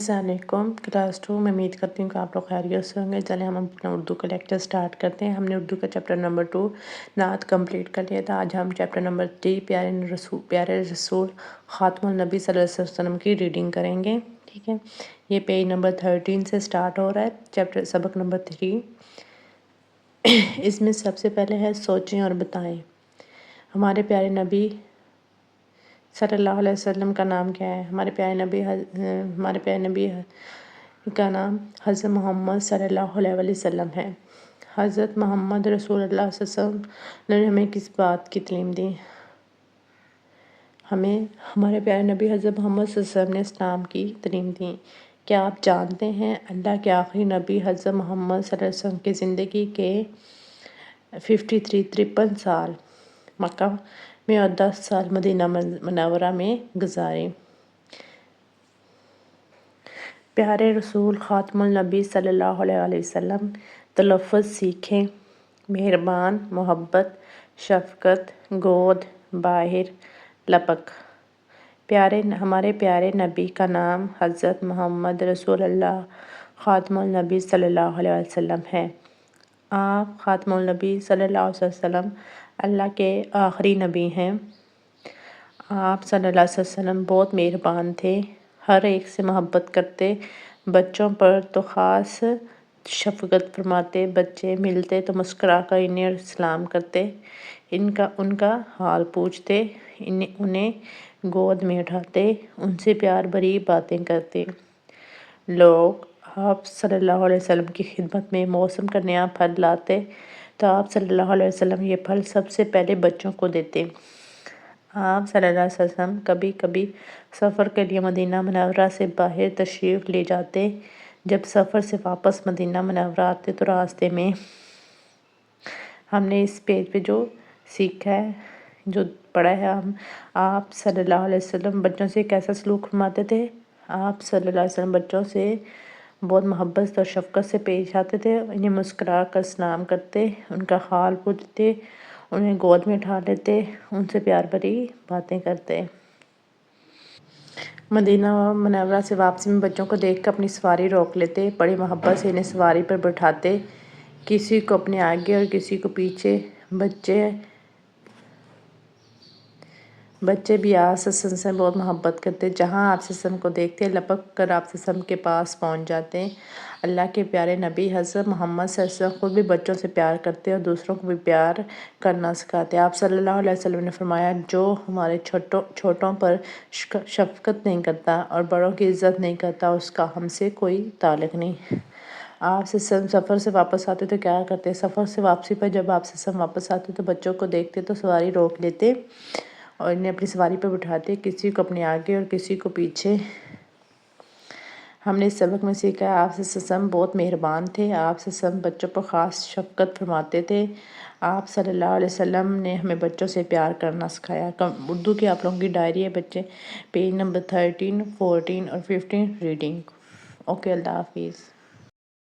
अस्सलाम वालेकुम क्लास 2 में उम्मीद करती हूँ कि आप लोग खैरियत से होंगे। चलें हम अपना उर्दू का लेक्चर स्टार्ट करते हैं। हमने उर्दू का चैप्टर नंबर 2 नात कंप्लीट कर लिया था। आज हम चैप्टर नंबर 3 प्यारे रसूल ख़ातमुन नबी सल्लल्लाहु अलैहि वसल्लम की रीडिंग करेंगे। ठीक है, ये पेज नंबर 13 से स्टार्ट हो रहा है, चैप्टर सबक नंबर 3। इसमें सबसे पहले है सोचें और बताएं। हमारे प्यारे नबी सल्लल्लाहु अलैहि वसल्लम का नाम क्या है? हमारे प्यारे नबी का नाम हज़रत मोहम्मद सल्लल्लाहु अलैहि वसल्लम है। हज़रत मोहम्मद रसूलुल्लाह सल्लल्लाहु अलैहि वसल्लम ने हमें किस बात की तालीम दी? हमें हमारे प्यारे नबी हज़रत मोहम्मद सल्लल्लाहु अलैहि वसल्लम ने इस्लाम की तालीम दी। क्या आप जानते हैं अल्लाह के आखिरी नबी हज़रत मोहम्मद सल्लल्लाहु अलैहि वसल्लम की ज़िंदगी के 53 साल मक्का में और 10 साल मदीना मुनव्वरा में गुजारे। प्यारे रसूल ख़ातमुन नबी सल्लल्लाहु अलैहि वसल्लम तलफ़्फ़ुज़ सीखें। मेहरबान, मोहब्बत, शफ़क़त, गोद, बाहिर, लपक। हमारे प्यारे नबी का नाम हज़रत मोहम्मद रसूलुल्लाह ख़ातमुन नबी सल्लल्लाहु अलैहि वसल्लम है। आप ख़ातमुन नबी सल्लल्लाहु अलैहि वसल्लम अल्लाह के आखिरी नबी हैं। आप सल्लल्लाहु अलैहि वसल्लम बहुत मेहरबान थे, हर एक से मोहब्बत करते, बच्चों पर तो ख़ास शफ़क़त फरमाते, बच्चे मिलते तो मुस्कुरा कर इन्हें सलाम करते, उनका हाल पूछते, उन्हें गोद में उठाते, उनसे प्यार भरी बातें करते। लोग आप सल्लल्लाहु अलैहि वसल्लम की खिदमत में मौसम का नया फल लाते तो आप सल्लल्लाहु अलैहि वसल्लम ये फल सबसे पहले बच्चों को देते। आप सल्लल्लाहु अलैहि वसल्लम कभी कभी सफ़र के लिए मदीना मुनव्वरा से बाहर तशरीफ़ ले जाते। जब सफ़र से वापस मदीना मुनव्वरा आते तो रास्ते में हमने इस पेज पे जो सीखा है, जो पढ़ा है, आप सल्लल्लाहु अलैहि वसल्लम बच्चों से कैसा सलूक फरमाते थे। आप सल्लल्लाहु अलैहि वसल्लम बच्चों से बहुत मोहब्बत और शफ़क़त से पेश आते थे, इन्हें मुस्कुरा कर सलाम करते, उनका हाल पूछते, उन्हें गोद में उठा लेते, उनसे प्यार भरी बातें करते। मदीना मुनव्वरा से वापसी में बच्चों को देखकर अपनी सवारी रोक लेते, बड़ी मोहब्बत से इन्हें सवारी पर बिठाते, किसी को अपने आगे और किसी को पीछे। बच्चे भी आप सल्लल्लाहु अलैहि वसल्लम से बहुत मोहब्बत करते, जहाँ आप सल्लल्लाहु अलैहि वसल्लम को देखते लपक कर आप सल्लल्लाहु अलैहि वसल्लम के पास पहुँच जाते। अल्लाह के प्यारे नबी हज़रत मोहम्मद सल्लल्लाहु अलैहि वसल्लम खुद भी बच्चों से प्यार करते और दूसरों को भी प्यार करना सिखाते। आप सल्लल्लाहु अलैहि वसल्लम ने फरमाया, जो हमारे छोटों पर शफ़क़त नहीं करता और बड़ों की इज़्ज़त नहीं करता, उसका हमसे कोई ताल्लुक़ नहीं। आप सफ़र से वापस आते तो क्या करते? सफ़र से वापसी पर जब आप वापस आते तो बच्चों को देखते तो सवारी रोक लेते और इन्हें अपनी सवारी पर बिठाते, किसी को अपने आगे और किसी को पीछे। हमने इस सबक में सीखा आप सल्लल्लाहु बहुत मेहरबान थे, आप सल्लल्लाहु बच्चों पर ख़ास शफ़क़त फरमाते थे। आप सल्लल्लाहु अलैहि वसल्लम ने हमें बच्चों से प्यार करना सिखाया। उर्दू की आप लोगों की डायरी है बच्चे, पेज नंबर 13, 14 और 15 रीडिंग। ओके, अल्लाह हाफिज़।